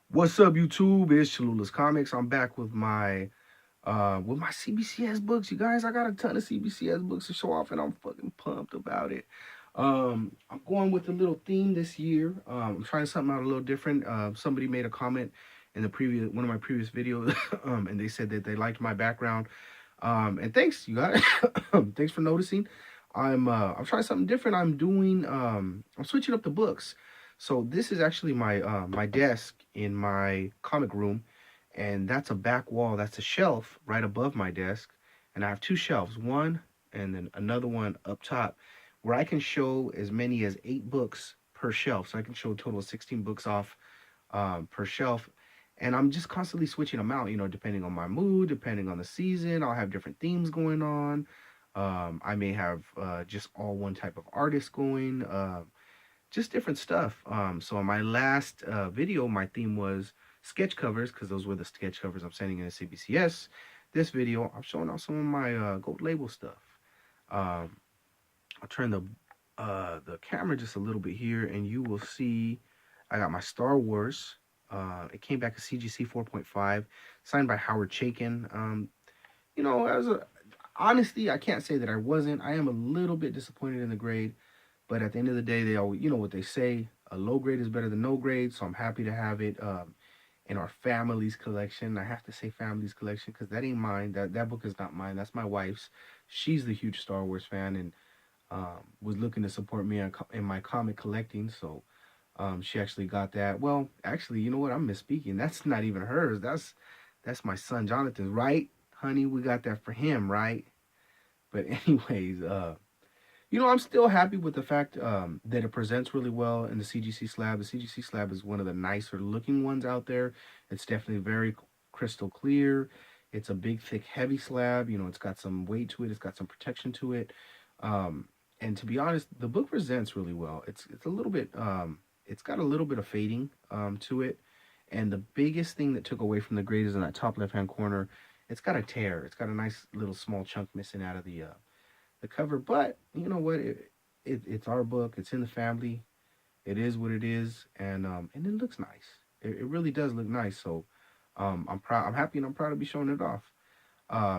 What's up, YouTube? It's Cholula's Comics. I'm back with my CBCS books, you guys. I got a ton of CBCS books to show off, and I'm fucking pumped about it. I'm going with a little theme this year. I'm trying something out a little different. Somebody made a comment in the previous one of my previous videos, and they said that they liked my background. And thanks, you guys. Thanks for noticing. I'm trying something different. I'm switching up the books. So this is actually my desk in my comic room, and that's a back wall. That's a shelf right above my desk, and I have two shelves, one and then another one up top, where I can show as many as 8 books per shelf. So I can show a total of 16 books off per shelf. And I'm just constantly switching them out, depending on my mood, depending on the season. I'll have different themes going on. I may have just all one type of artist going, just different stuff. So in my last video, my theme was sketch covers, because those were the sketch covers I'm sending in a CBCS. This video, I'm showing off some of my gold label stuff. Um, I'll turn the camera just a little bit here, and you will see I got my Star Wars. It came back as CGC 4.5, signed by Howard Chaykin. As a honestly, I can't say that I wasn't. I am a little bit disappointed in the grade, but at the end of the day, they always, you know what they say, a low grade is better than no grade. So I'm happy to have it in our family's collection. I have to say family's collection because that ain't mine. That book is not mine. That's my wife's. She's the huge Star Wars fan, and was looking to support me in my comic collecting. So she actually got that. Well, actually, you know what? I'm misspeaking. That's not even hers. That's my son Jonathan's, right? Honey, we got that for him, right? But anyways, I'm still happy with the fact that it presents really well in the CGC slab. The CGC slab is one of the nicer looking ones out there. It's definitely very crystal clear. It's a big, thick, heavy slab. It's got some weight to it. It's got some protection to it. And to be honest, the book presents really well. It's a little bit it's got a little bit of fading to it. And the biggest thing that took away from the grade is in that top left hand corner. It's got a tear. It's got a nice little small chunk missing out of the cover. But you know what? It's our book. It's in the family. It is what it is, and it looks nice. It really does look nice. So I'm proud. I'm happy, and I'm proud to be showing it off.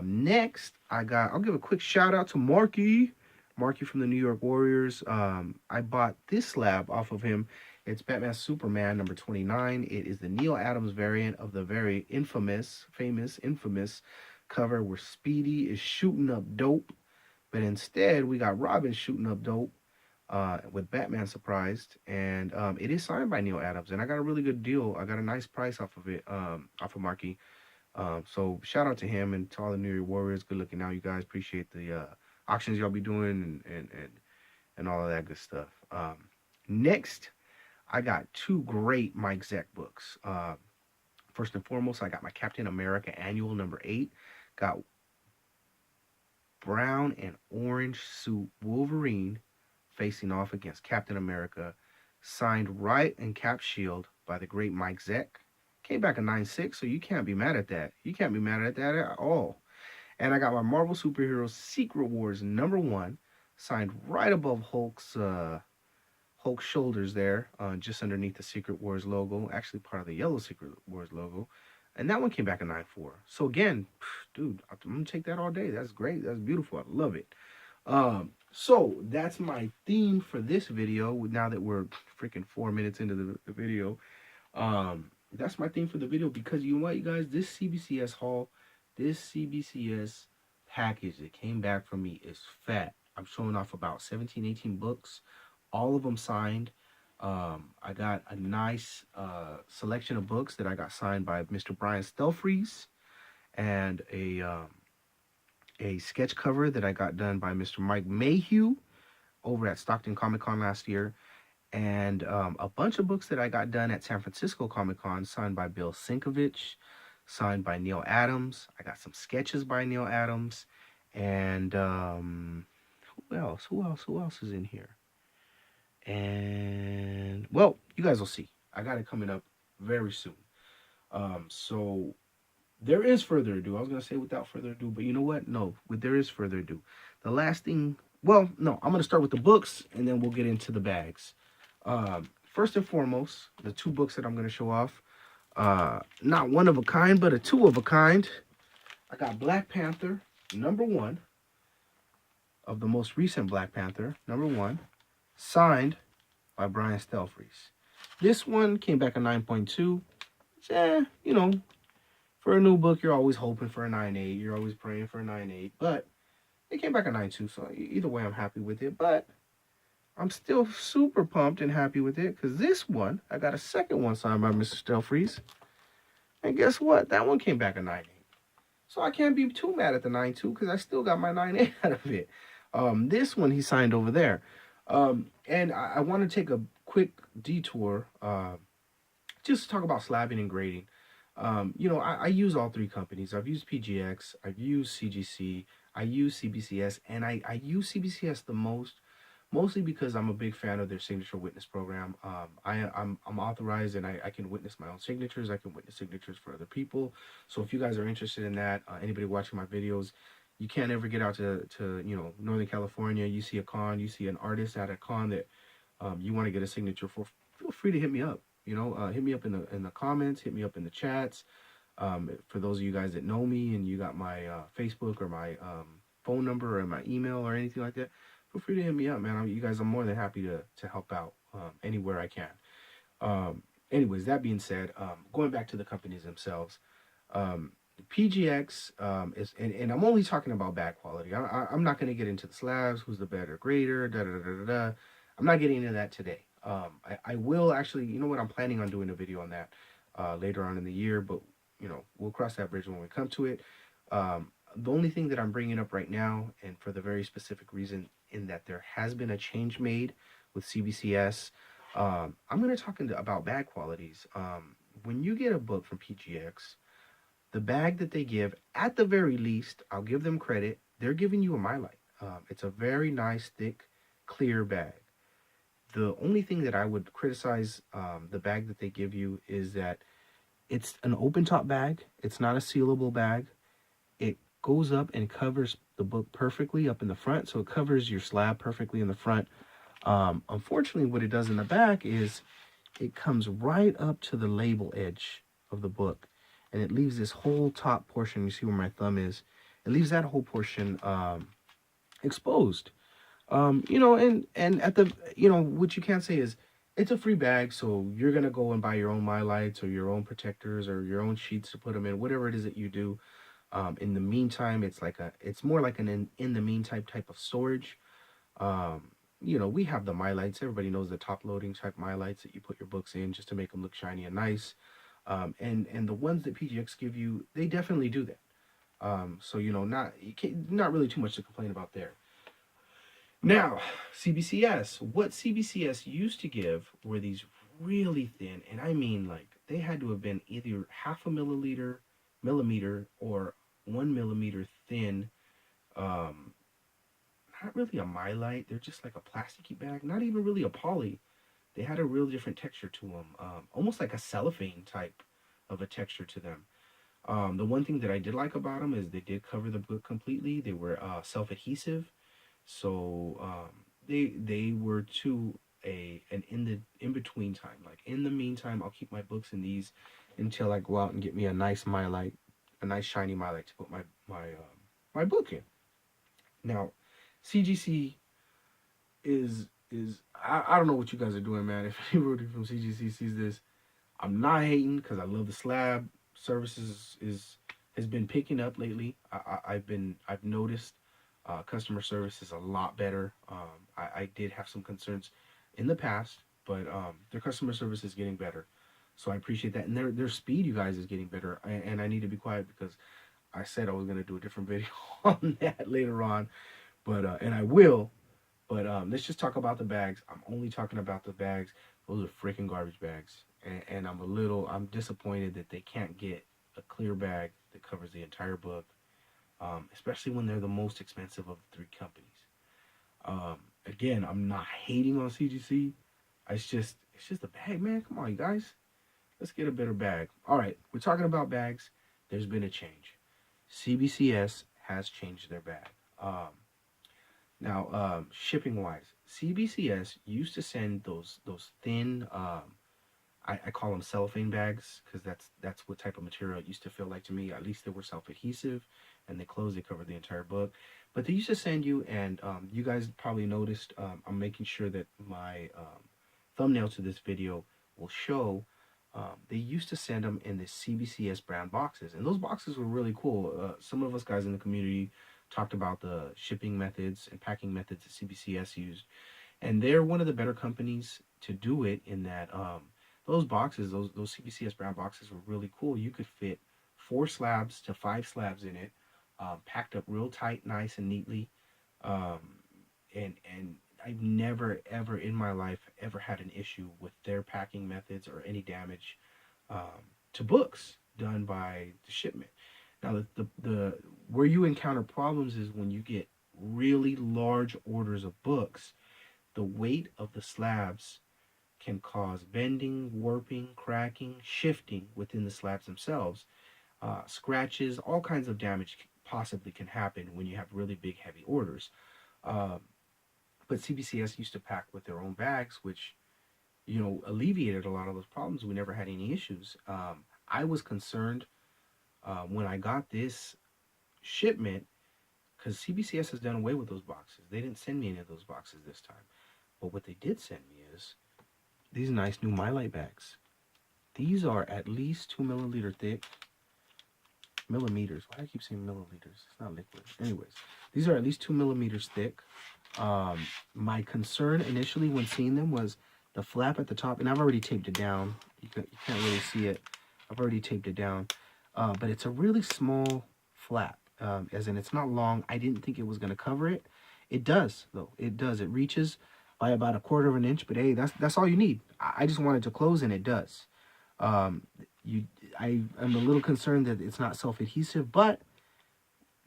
Next, I'll give a quick shout out to Marky. Marky from the New York Warriors. I bought this slab off of him. It's Batman Superman number 29. It is the Neal Adams variant of the very infamous cover where Speedy is shooting up dope. But instead, we got Robin shooting up dope with Batman surprised. And it is signed by Neal Adams. And I got a really good deal. I got a nice price off of it, off of Marky. So shout out to him and to all the New York Warriors. Good looking out, you guys. Appreciate the auctions y'all be doing and all of that good stuff. Next, I got 2 great Mike Zeck books. First and foremost, I got my Captain America Annual number 8. Got brown and orange suit Wolverine facing off against Captain America, signed right and cap shield by the great Mike Zeck. Came back a 9.6, so you can't be mad at that. You can't be mad at that at all. And I got my Marvel Superheroes Secret Wars number 1, signed right above Hulk's shoulders there, just underneath the Secret Wars logo, actually part of the yellow Secret Wars logo. And that one came back a 9.4. So again, dude, I'm gonna take that all day. That's great. That's beautiful. I love it. So that's my theme for this video. Now that we're freaking 4 minutes into the video, that's my theme for the video, because you know what, you guys, this CBCS haul, this CBCS package that came back from me is fat. I'm showing off about 17, 18 books, all of them signed. I got a nice selection of books that I got signed by Mr. Brian Stelfreeze, and a sketch cover that I got done by Mr. Mike Mayhew over at Stockton Comic Con last year, and a bunch of books that I got done at San Francisco Comic Con, signed by Bill Sinkovich, signed by Neal Adams. I got some sketches by Neal Adams, and who else? Who else is in here? And well, you guys will see. I got it coming up very soon. So there is further ado. I was gonna say without further ado, but you know what? No, there is further ado. The last thing. Well, no, I'm gonna start with the books, and then we'll get into the bags. First and foremost, the 2 books that I'm gonna show off. not one of a kind, but a two of a kind. I got Black Panther, #1, of the most recent Black Panther, #1, signed by Brian Stelfreeze. This one came back a 9.2. You know, for a new book, you're always hoping for a 9.8. You're always praying for a 9.8. But it came back a 9.2, so either way, I'm happy with it. But I'm still super pumped and happy with it because this one, I got a second one signed by Mr. Stelfreeze. And guess what? That one came back a 9.8. So I can't be too mad at the 9.2 because I still got my 9.8 out of it. This one he signed over there. And I want to take a quick detour just to talk about slabbing and grading. I use all three companies. I've used PGX, I've used CGC, I use CBCS, and I use CBCS the most, mostly because I'm a big fan of their signature witness program. I'm authorized and I can witness my own signatures. I can witness signatures for other people. So if you guys are interested in that, anybody watching my videos, you can't ever get out to Northern California. You see a con, you see an artist at a con that you want to get a signature for, feel free to hit me up. Hit me up in the comments, hit me up in the chats. For those of you guys that know me and you got my Facebook or my phone number or my email or anything like that, feel free to hit me up, man. You guys, I'm more than happy to help out anywhere I can. Anyways, that being said, going back to the companies themselves, PGX is, and I'm only talking about bag quality. I'm not going to get into the slabs, who's the better grader, da da da da da. I'm not getting into that today. I will actually, you know what, I'm planning on doing a video on that later on in the year, but we'll cross that bridge when we come to it. The only thing that I'm bringing up right now, and for the very specific reason in that there has been a change made with CBCS, I'm going to talk about bag qualities. When you get a book from PGX, the bag that they give, at the very least, I'll give them credit, they're giving you a mylight. It's a very nice, thick, clear bag. The only thing that I would criticize the bag that they give you is that it's an open top bag. It's not a sealable bag. It goes up and covers the book perfectly up in the front, so it covers your slab perfectly in the front. Unfortunately, what it does in the back is it comes right up to the label edge of the book, and it leaves this whole top portion. You see where my thumb is? It leaves that whole portion exposed. And at the, what you can't say is it's a free bag, so you're gonna go and buy your own mylights or your own protectors or your own sheets to put them in, whatever it is that you do. In the meantime, it's more like an in the meantime type of storage. We have the mylights. Everybody knows the top loading type mylights that you put your books in just to make them look shiny and nice. And the ones that PGX give you, they definitely do that. So not really too much to complain about there. Now, CBCS. What CBCS used to give were these really thin, and I mean like they had to have been either half a millimeter, or 1 millimeter thin. Not really a mylight. They're just like a plasticky bag. Not even really a poly. They had a real different texture to them, almost like a cellophane type of a texture to them. The one thing that I did like about them is they did cover the book completely. They were self-adhesive. So they were to an in between time. Like in the meantime, I'll keep my books in these until I go out and get me a nice mylight, a nice shiny mylight to put my book in. Now, CGC is I don't know what you guys are doing, man. If anybody from CGC sees this, I'm not hating because I love the slab. Services has been picking up lately. I've noticed customer service is a lot better. I did have some concerns in the past, but their customer service is getting better. So I appreciate that. And their speed, you guys, is getting better. And I need to be quiet because I said I was going to do a different video on that later on. But and I will. But let's just talk about the bags. I'm only talking about the bags. Those are freaking garbage bags. And I'm disappointed that they can't get a clear bag that covers the entire book. Especially when they're the most expensive of the three companies. Again, I'm not hating on CGC. It's just a bag, man. Come on, you guys. Let's get a better bag. All right, we're talking about bags. There's been a change. CBCS has changed their bag. Now, shipping wise, CBCS used to send those thin. I call them cellophane bags because that's what type of material it used to feel like to me. At least they were self-adhesive, and they close, they cover the entire book. But they used to send you, and you guys probably noticed, I'm making sure that my thumbnail to this video will show. They used to send them in the CBCS brand boxes, and those boxes were really cool. Some of us guys in the community talked about the shipping methods and packing methods that CBCS used, and they're one of the better companies to do it in that those boxes, those CBCS brand boxes were really cool. You could fit 4 slabs to 5 slabs in it, packed up real tight, nice and neatly. Um, and I've never ever in my life ever had an issue with their packing methods or any damage to books done by the shipment. Now the where you encounter problems is when you get really large orders of books. The weight of the slabs can cause bending, warping, cracking, shifting within the slabs themselves. Scratches, all kinds of damage possibly can happen when you have really big, heavy orders. Um, but CBCS used to pack with their own bags, which alleviated a lot of those problems. We never had any issues. I was concerned when I got this shipment because CBCS has done away with those boxes. They didn't send me any of those boxes this time. But what they did send me is these nice new Mylight bags. These are at least 2 milliliter thick. Millimeters. Why do I keep saying milliliters? It's not liquid. Anyways, these are at least 2 millimeters thick. My concern initially when seeing them was the flap at the top, and I've already taped it down. You can't really see it. I've already taped it down. But it's a really small flap, as in it's not long. I didn't think it was going to cover it. It does, though. It does. It reaches by about 1/4 of an inch, but hey, that's all you need. I just wanted to close, and it does. Um, I'm a little concerned that it's not self-adhesive, but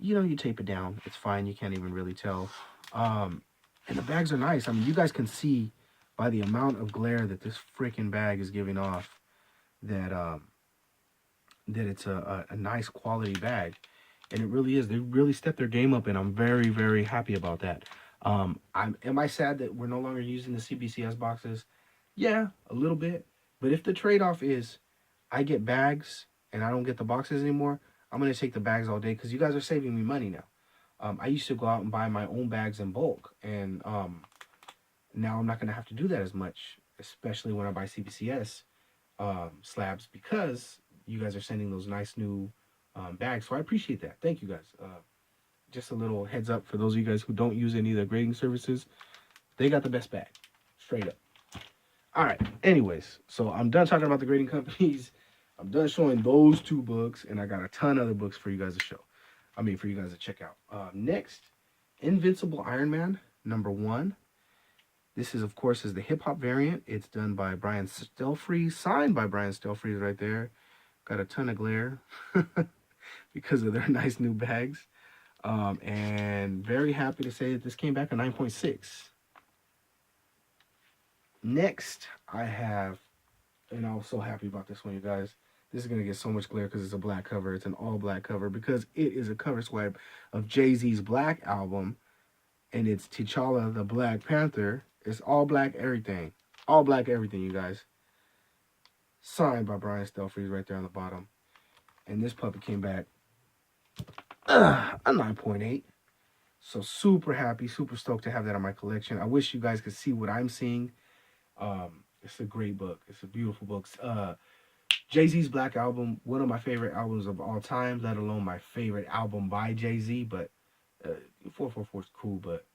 you tape it down. It's fine. You can't even really tell. And the bags are nice. I mean, you guys can see by the amount of glare that this freaking bag is giving off that that it's a nice quality bag. And it really is. They really stepped their game up, and I'm very, very happy about that. Am I sad that we're no longer using the CBCS boxes? Yeah, a little bit. But if the trade-off is I get bags and I don't get the boxes anymore, I'm going to take the bags all day because you guys are saving me money now. I used to go out and buy my own bags in bulk, and now I'm not going to have to do that as much, especially when I buy CBCS slabs because you guys are sending those nice new bags. So I appreciate that. Thank you guys. Just a little heads up for those of you guys who don't use any of the grading services. They got the best bag, straight up. All right. Anyways, so I'm done talking about the grading companies. I'm done showing those 2 books, and I got a ton of other books for you guys to show. For you guys to check out. Next, Invincible Iron Man #1. This is, of course, the hip hop variant. It's done by Brian Stelfreeze, signed by Brian Stelfreeze right there. Got a ton of glare because of their nice new bags. And very happy to say that this came back a 9.6. Next, I have, and I was so happy about this one, you guys. This is going to get so much glare because it's a black cover. It's an all-black cover because it is a cover swipe of Jay-Z's Black album, and it's T'Challa the Black Panther. It's all black everything. All black everything, you guys. Signed by Brian Stelfreeze right there on the bottom. And this puppy came back a 9.8. So super happy, super stoked to have that on my collection. I wish you guys could see what I'm seeing. It's a great book. It's a beautiful book. Jay-Z's Black Album, one of my favorite albums of all time, let alone my favorite album by Jay-Z. But 444 is cool, but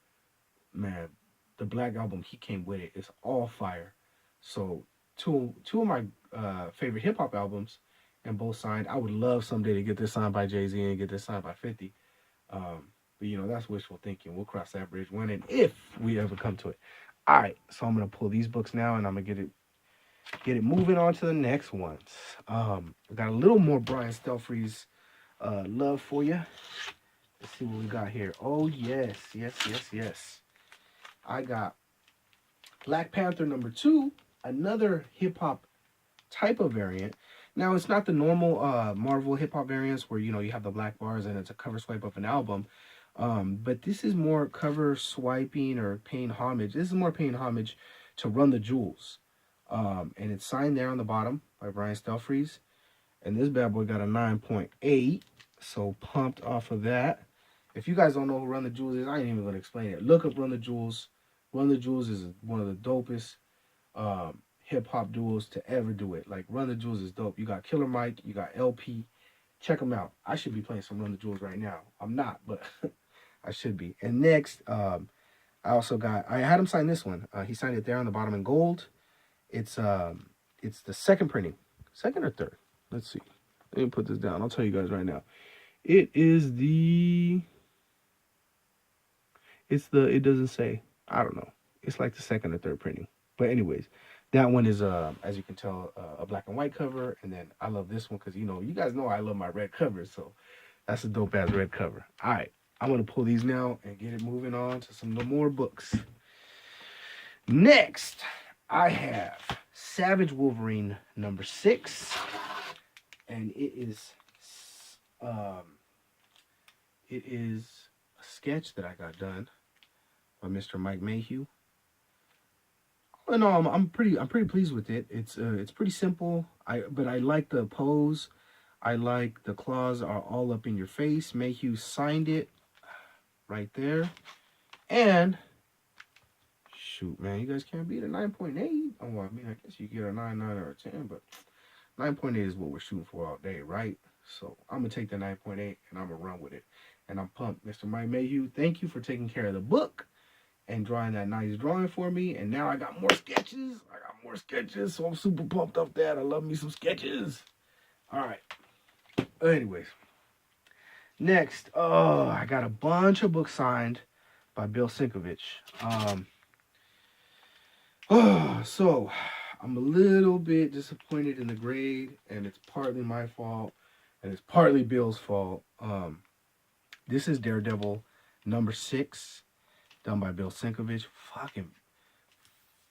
man, the Black Album, he came with it. It's all fire. So two of my favorite hip-hop albums, and both signed. I would love someday to get this signed by Jay-Z and get this signed by 50. But that's wishful thinking. We'll cross that bridge when and if we ever come to it. All right, so I'm gonna pull these books now, and I'm gonna get it moving on to the next ones. I got a little more Brian Stelfreeze love for you. Let's see what we got here. Oh yes. I got Black Panther #2, another hip hop type of variant. Now it's not the normal Marvel hip hop variants where you have the black bars and it's a cover swipe of an album. But this is more cover swiping or paying homage. This is more paying homage to Run the Jewels. And it's signed there on the bottom by Brian Stelfreeze. And this bad boy got a 9.8. So pumped off of that. If you guys don't know who Run the Jewels is, I ain't even gonna explain it. Look up Run the Jewels. Run the Jewels is one of the dopest hip hop duos to ever do it. Like Run the Jewels is dope. You got Killer Mike, you got LP. Check them out. I should be playing some Run the Jewels right now. I'm not, but I should be. And next, I had him sign this one. He signed it there on the bottom in gold. It's the second printing, second or third. Let's see. Let me put this down. I'll tell you guys right now. It doesn't say. I don't know. It's like the second or third printing. But anyways, that one is as you can tell, a black and white cover. And then I love this one because you guys know I love my red covers. So that's a dope ass red cover. All right, I'm gonna pull these now and get it moving on to some more books. Next, I have Savage Wolverine #6, and it is a sketch that I got done by Mr. Mike Mayhew. Well, no, I'm pretty pleased with it. It's pretty simple. But I like the pose. I like the claws are all up in your face. Mayhew signed it right there, and shoot, man, you guys can't beat a 9.8. Oh, well, I mean, I guess you get a 9, 9, or a 10, but 9.8 is what we're shooting for all day, right? So I'm gonna take the 9.8 and I'm gonna run with it, and I'm pumped. Mr. Mike Mayhew, thank you for taking care of the book and drawing that nice drawing for me. And now I got more sketches. So I'm super pumped up that. I love me some sketches. All right. Anyways, next, I got a bunch of books signed by Bill Sienkiewicz. So I'm a little bit disappointed in the grade, and it's partly my fault, and it's partly Bill's fault. This is Daredevil #6, done by Bill Sienkiewicz.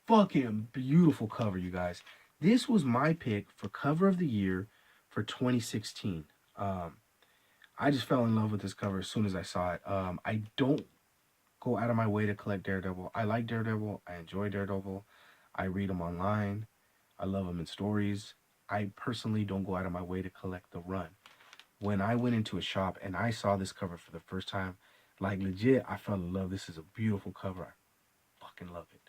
Fucking beautiful cover, you guys. This was my pick for cover of the year for 2016. I just fell in love with this cover as soon as I saw it. I don't go out of my way to collect Daredevil. I like Daredevil. I enjoy Daredevil. I read them online. I love them in stories. I personally don't go out of my way to collect the run. When I went into a shop and I saw this cover for the first time, like legit, I fell in love. This is a beautiful cover. I fucking love it.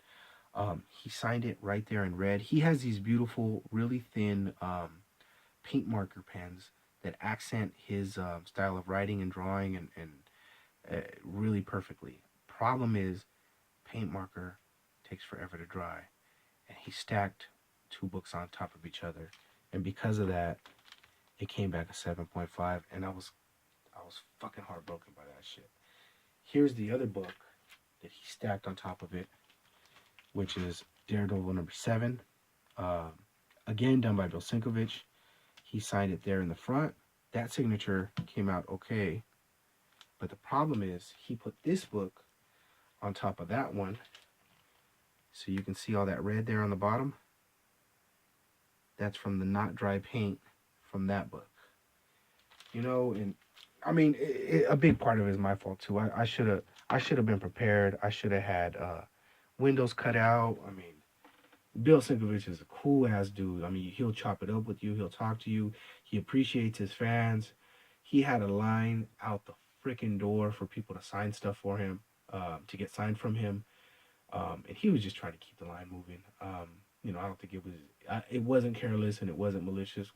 He signed it right there in red. He has these beautiful, really thin paint marker pens that accent his style of writing and drawing and really perfectly. Problem is, paint marker takes forever to dry, and he stacked 2 books on top of each other, and because of that, it came back a 7.5, and I was fucking heartbroken by that shit. Here's the other book that he stacked on top of it, which is Daredevil #7, again done by Bill Sienkiewicz. He signed it there in the front. That signature came out okay, but the problem is he put this book on top of that one, so you can see all that red there on the bottom. That's from the not dry paint from that book. And I mean, a big part of it is my fault too. I should have been prepared. I should have had windows cut out. I mean, Bill Sienkiewicz is a cool ass dude. I mean, he'll chop it up with you. He'll talk to you. He appreciates his fans. He had a line out the freaking door for people to sign stuff for him, to get signed from him. And he was just trying to keep the line moving. I don't think it wasn't careless and it wasn't malicious.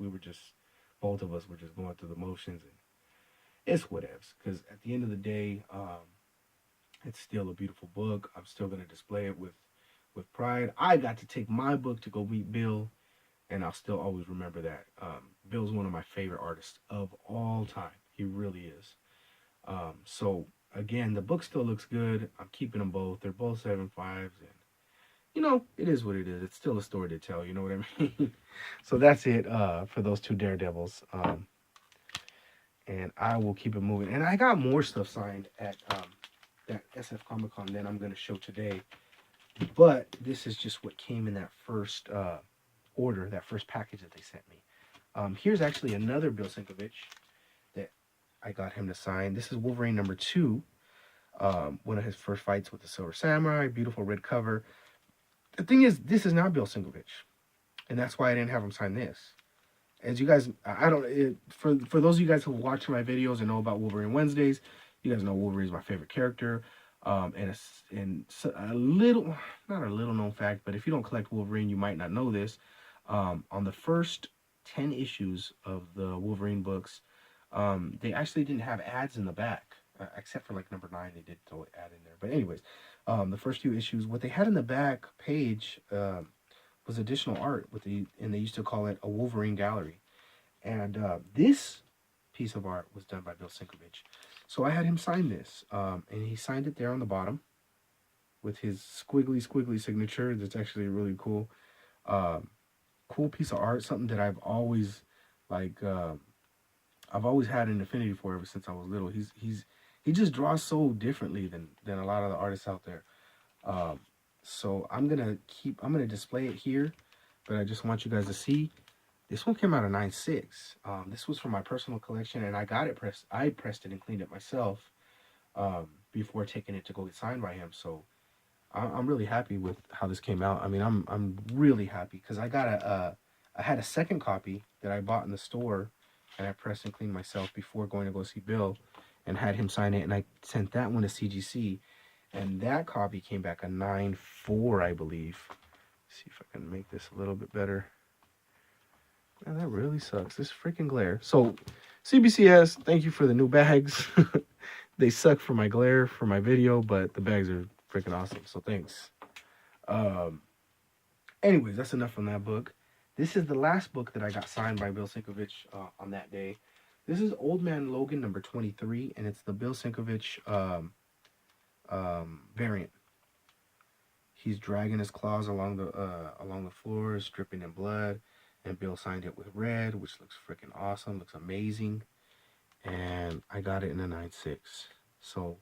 Both of us were just going through the motions, and it's whatevs. Because at the end of the day, it's still a beautiful book. I'm still going to display it with pride. I got to take my book to go meet Bill, and I'll still always remember that. Bill's one of my favorite artists of all time. He really is. So again, the book still looks good. I'm keeping them both. They're both 7.5s, and it is what it is. It's still a story to tell. You know what I mean? So that's it for those 2 Daredevils. And I will keep it moving. And I got more stuff signed at that SF Comic Con that I'm going to show today. But this is just what came in that first order, that first package that they sent me. Here's actually another Bill Sienkiewicz that I got him to sign. This is Wolverine #2, one of his first fights with the Silver Samurai, beautiful red cover. The thing is, this is not Bill Sienkiewicz. and that's why I didn't have him sign this. As you guys, I don't, for those of you guys who watch my videos and know about Wolverine Wednesdays, you guys know Wolverine is my favorite character. A little, not a little known fact, but if you don't collect Wolverine, you might not know this. On the first 10 issues of the Wolverine books, they actually didn't have ads in the back, except for like number 9, they did throw an ad in there. But anyways, the first few issues, what they had in the back page was additional art and they used to call it a Wolverine gallery. And this piece of art was done by Bill Sienkiewicz. So I had him sign this, and he signed it there on the bottom with his squiggly signature. That's actually really cool. Cool piece of art, something that I've always I've always had an affinity for ever since I was little. He just draws so differently than a lot of the artists out there. So I'm gonna display it here, but I just want you guys to see. This one came out of 9.6. This was from my personal collection, and I pressed it and cleaned it myself before taking it to go get signed by him. So I'm really happy with how this came out. I mean, I'm really happy because I had a second copy that I bought in the store, and I pressed and cleaned myself before going to go see Bill, and had him sign it, and I sent that one to CGC, and that copy came back a 9.4, I believe. Let's see if I can make this a little bit better. Man, that really sucks. This freaking glare. So, CBCS, thank you for the new bags. They suck for my glare for my video, but the bags are freaking awesome. So, thanks. Anyways, that's enough on that book. This is the last book that I got signed by Bill Sienkiewicz on that day. This is Old Man Logan number 23, and it's the Bill Sienkiewicz variant. He's dragging his claws along the floor, dripping in blood. And Bill signed it with red, which looks freaking awesome. Looks amazing. And I got it in a 9.6. So,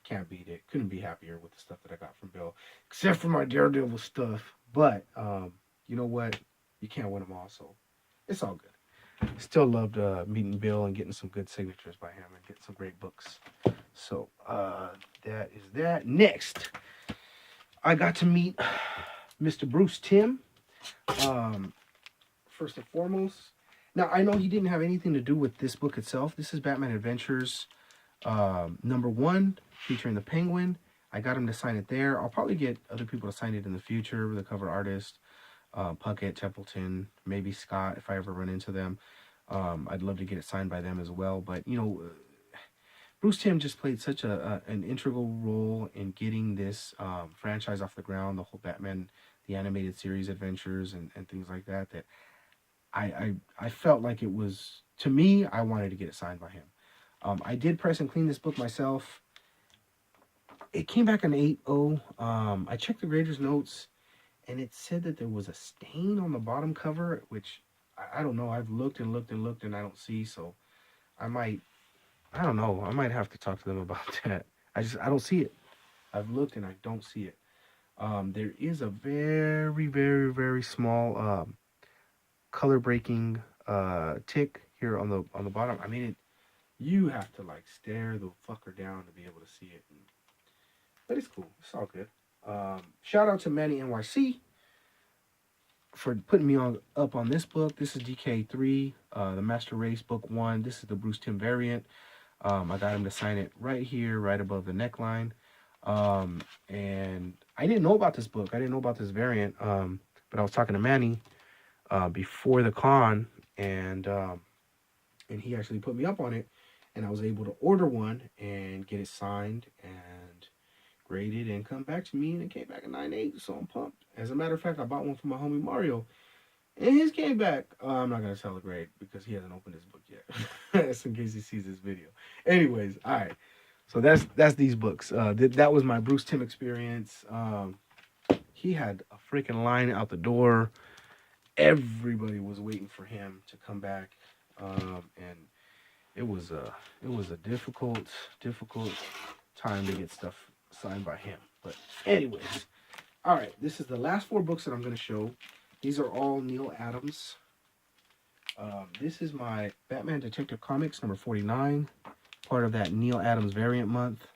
can't beat it. Couldn't be happier with the stuff that I got from Bill. Except for my Daredevil stuff. But, you know what? You can't win them all, so it's all good. Still loved meeting Bill and getting some good signatures by him and getting some great books. So, that is that. Next, I got to meet Mr. Bruce Timm. First and foremost. Now, I know he didn't have anything to do with this book itself. This is Batman Adventures number 1, featuring the Penguin. I got him to sign it there. I'll probably get other people to sign it in the future, the cover artist, Puckett, Templeton, maybe Scott, if I ever run into them. I'd love to get it signed by them as well. But, you know, Bruce Timm just played such an integral role in getting this franchise off the ground, the whole Batman, the animated series adventures and things like that, that I felt like it was, to me, I wanted to get it signed by him. I did press and clean this book myself. It came back an 8.0. I checked the grader's notes, and it said that there was a stain on the bottom cover, which I don't know. I've looked and looked and looked, and I don't see, so I don't know. I might have to talk to them about that. I don't see it. I've looked, and I don't see it. There is a very, very, very small color breaking tick here on the bottom. I mean, you have to like stare the fucker down to be able to see it, but it's cool. It's all good. Shout out to Manny NYC for putting me up on this book. This is DK3, the Master Race book 1. This is the Bruce Timm variant. I got him to sign it right here, right above the neckline. And I didn't know about this book. I didn't know about this variant. But I was talking to Manny before the con, and he actually put me up on it, and I was able to order one and get it signed and graded and come back to me, and it came back at 9.8, so I'm pumped. As a matter of fact, I bought one for my homie Mario, and his came back. I'm not going to tell the grade because he hasn't opened his book yet. That's in case he sees this video. Anyways, all right. So that's these books. That was my Bruce Timm experience. He had a freaking line out the door. Everybody was waiting for him to come back, and it was a difficult time to get stuff signed by him. But anyways, all right, this is the last 4 books that I'm going to show. These are all Neal Adams. This is my Batman Detective Comics number 49, part of that Neal Adams variant month.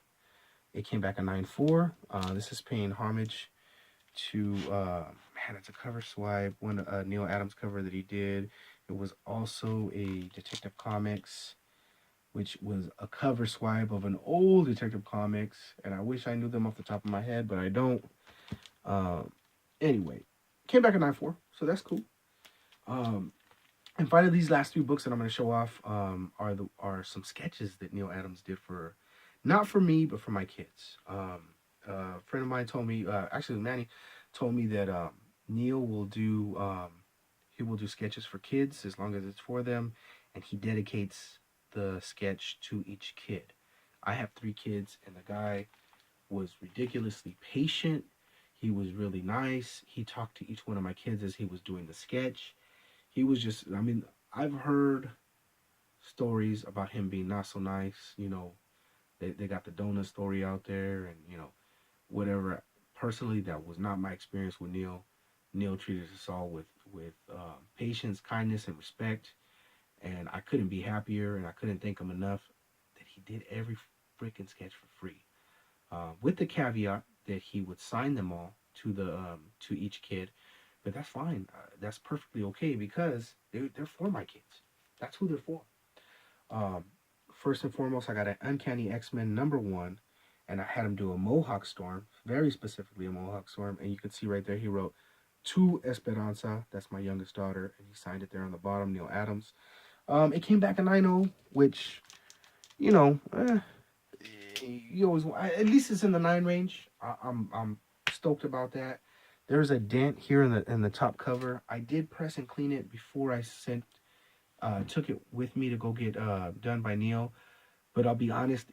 It came back a 9.4. This is paying homage to and it's a cover swipe, one Neal Adams cover that he did. It was also a Detective Comics, which was a cover swipe of an old Detective Comics, and I wish I knew them off the top of my head, but I don't. Um, anyway, came back at 9.4, so that's cool. Um, and finally, these last three books that I'm going to show off are some sketches that Neal Adams did for, not for me, but for my kids. A friend of mine told me, actually Manny, told me that Neal will do he will do sketches for kids as long as it's for them, and he dedicates the sketch to each kid. I have three kids, and the guy was ridiculously patient. He was really nice. He talked to each one of my kids as he was doing the sketch. He was just, I mean, I've heard stories about him being not so nice. They got the donut story out there, and, whatever. Personally, that was not my experience with Neal. Neal treated us all with patience, kindness, and respect. And I couldn't be happier, and I couldn't thank him enough that he did every freaking sketch for free, with the caveat that he would sign them all to each kid. But that's fine. That's perfectly okay because they're for my kids. That's who they're for. Um, First and foremost, I got an Uncanny X-Men #1, and I had him do a Mohawk Storm, very specifically a Mohawk Storm. And you can see right there, he wrote to Esperanza. That's my youngest daughter, and he signed it there on the bottom, Neal Adams. It came back a 9.0, which you know, eh, you always at least it's in the 9 range. I'm stoked about that. There's a dent here in the top cover. I did press and clean it before I took it with me to go get done by Neal. But I'll be honest,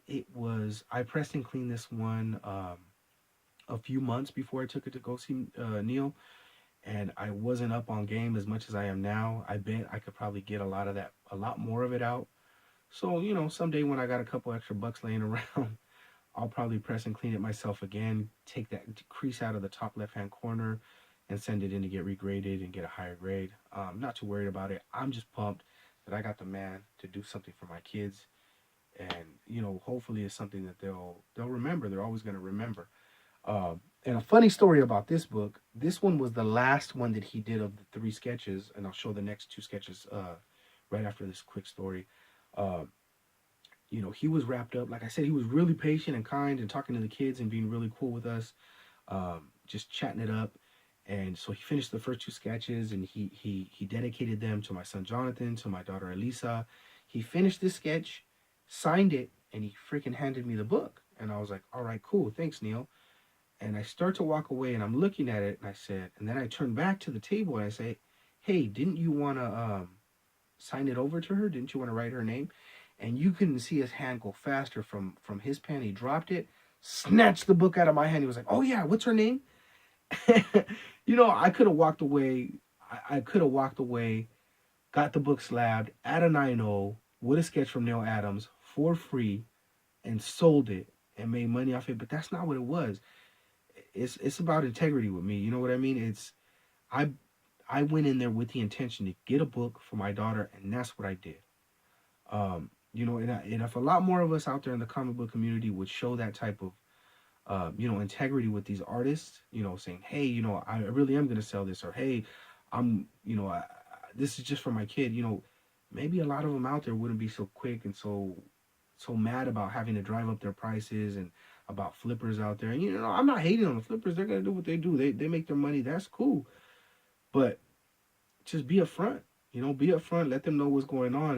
I pressed and cleaned this one a few months before I took it to go see Neal, and I wasn't up on game as much as I am now. I bet I could probably get a lot more of it out. So someday when I got a couple extra bucks laying around, I'll probably press and clean it myself again, take that crease out of the top left-hand corner, and send it in to get regraded and get a higher grade. Not too worried about it. I'm just pumped that I got the man to do something for my kids, and hopefully it's something that they'll remember. They're always going to remember. And a funny story about this book. This one was the last one that he did of the three sketches, and I'll show the next two sketches right after this quick story. Uh, he was wrapped up. Like I said, he was really patient and kind and talking to the kids and being really cool with us, just chatting it up. And so he finished the first two sketches, and he dedicated them to my son Jonathan, to my daughter Elisa. He finished this sketch, signed it, and he freaking handed me the book. And I was like, all right, cool, thanks, Neal. And I start to walk away, and I'm looking at it, and I said, and then I turn back to the table, and I say, hey, didn't you want to sign it over to her? Didn't you want to write her name? And you couldn't see his hand go faster from his pen. He dropped it, snatched the book out of my hand. He was like, oh yeah, what's her name? I could have walked away. I could have walked away, got the book slabbed at a 9.0 with a sketch from Neal Adams for free, and sold it and made money off it. But that's not what it was. It's about integrity with me. You know what I mean? I I went in there with the intention to get a book for my daughter, and that's what I did. And if a lot more of us out there in the comic book community would show that type of integrity with these artists, saying, hey, I really am going to sell this, or hey, this is just for my kid, maybe a lot of them out there wouldn't be so quick and so mad about having to drive up their prices and about flippers out there. And, I'm not hating on the flippers. They're going to do what they do. They make their money. That's cool. But just be upfront, be upfront, let them know what's going on.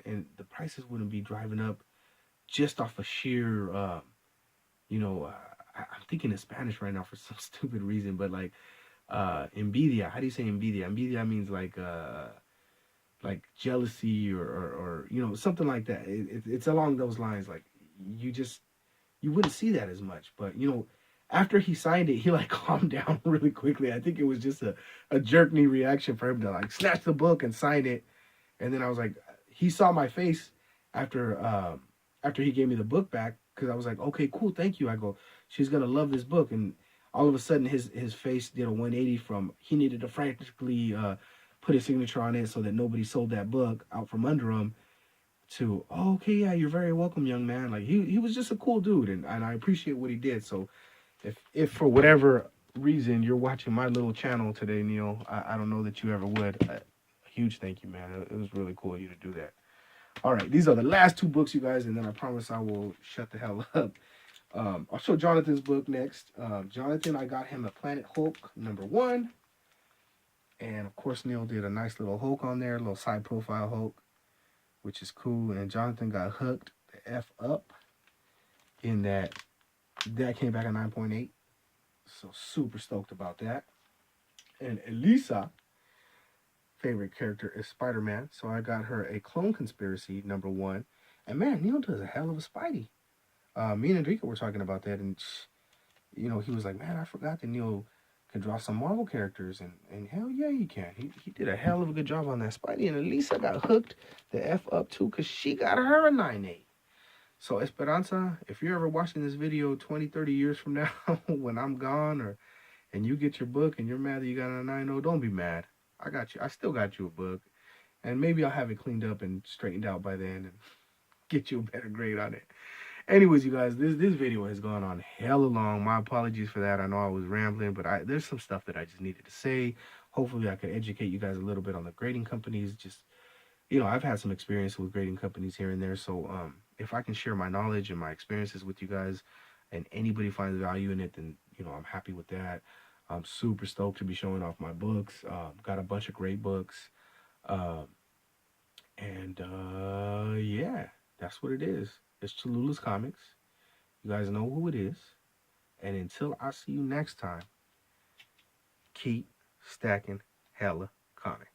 And the prices wouldn't be driving up just off of sheer, I'm thinking in Spanish right now for some stupid reason, but like envidia. How do you say envidia? Envidia means like jealousy or something like that. It's along those lines. Like you wouldn't see that as much, but after he signed it, he like calmed down really quickly. I think it was just a jerk knee reaction for him to like snatch the book and sign it. And then I was like, he saw my face after after he gave me the book back, because I was like, okay, cool, thank you. I go, she's gonna love this book. And all of a sudden, his face did a 180 from he needed to frantically put his signature on it so that nobody sold that book out from under him, to, oh, okay, yeah, you're very welcome, young man. Like he was just a cool dude, and I appreciate what he did. So if for whatever reason you're watching my little channel today, Neal. I don't know that you ever would. A huge thank you, man. It was really cool of you to do that. All right, these are the last two books, you guys, and then I promise I will shut the hell up. I'll show Jonathan's book next. Jonathan, I got him a Planet Hulk #1. And of course, Neal did a nice little Hulk on there, a little side profile Hulk, which is cool. And Jonathan got hooked the F up in that. That came back at 9.8. So super stoked about that. And Elisa, favorite character is Spider-Man. So I got her a Clone Conspiracy #1. And man, Neal does a hell of a Spidey. Me and Enrique were talking about that, and he was like, "Man, I forgot that Neal can draw some Marvel characters," and hell yeah, he can. He did a hell of a good job on that Spidey, and Elisa got hooked the F up too, because she got her a 9.8. So Esperanza, if you're ever watching this video 20, 30 years from now, when I'm gone, and you get your book and you're mad that you got a 9.0, don't be mad. I got you. I still got you a book, and maybe I'll have it cleaned up and straightened out by then, and get you a better grade on it. Anyways, you guys, this video has gone on hella long. My apologies for that. I know I was rambling, but there's some stuff that I just needed to say. Hopefully, I could educate you guys a little bit on the grading companies. Just, I've had some experience with grading companies here and there. So, if I can share my knowledge and my experiences with you guys, and anybody finds value in it, then I'm happy with that. I'm super stoked to be showing off my books. Got a bunch of great books, uh, and yeah, that's what it is. It's Cholula's Comics. You guys know who it is. And until I see you next time, keep stacking hella comics.